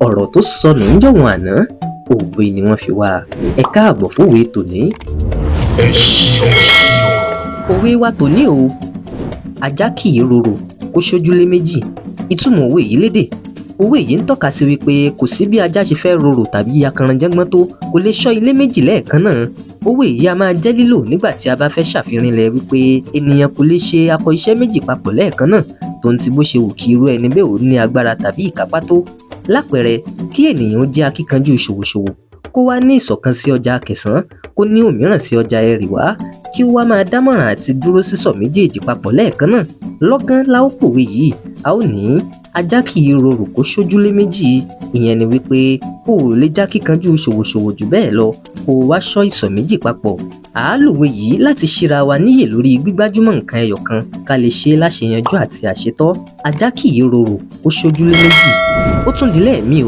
ọ̀rọ̀ tó sọnù ń jọ̀wọ́n àná òwe ni wọ́n fi wá. Ẹ káàbọ̀ fòwe tòní. Òwe wa tòní o. Ajá kì í rorò kó ṣojúlé méjì. Ìtumọ̀ òwe yìí lédè. Òwe yìí ń tọ́ka sí wípé kò sí bí ajá ṣe fẹ́ rorò tàbí akaranjẹ́gbọ́n tó kò lè ṣọ́ ilé méjì lẹ́ẹ̀kan náà. Òwe yìí a máa jẹ́ lílò nígbà tí a bá fẹ́ ṣàfihàn wípé ènìyàn kò lè ṣe akọ iṣẹ́ méjì papọ̀ lẹ́ẹ̀kan náà tó ń ti bó ṣe wù kí irú ẹni bẹ́ẹ̀ ò ní agbára tàbí ìkápá tó. Lápẹẹrẹ, kí ènìyàn jẹ́ akíkanjú ṣòwòṣòwò kó wá ní ìṣọ̀kan sí ọjà Akẹ̀sán, kó ní òmíràn sí ọjà Ẹrìwá, kí ó wá máa dámọ̀ràn àti dúró sísọ̀ méjèèjì papọ̀ lẹ́ẹ̀kan náà. Lọ́gán la ó pòwe yìí, a ó ní ajá kì í rorò kó ṣojúlé méjì. Ìyẹn ni wípé o ò lè já kíkanjú ṣòwòṣòwò jù bẹ́ẹ̀ lọ kó o wá ṣọ́ ìsọ̀ méjì papọ̀. À á lòwe yìí láti ṣíra wa níyè lórí gbígbájúmọ̀ nǹkan ẹyọ kan ká lè ṣe láṣeyanjú àti àṣetọ́. Ajá kì í rorò kó ṣojúlé méjì. Ó tún di lẹ́ẹ̀mí o.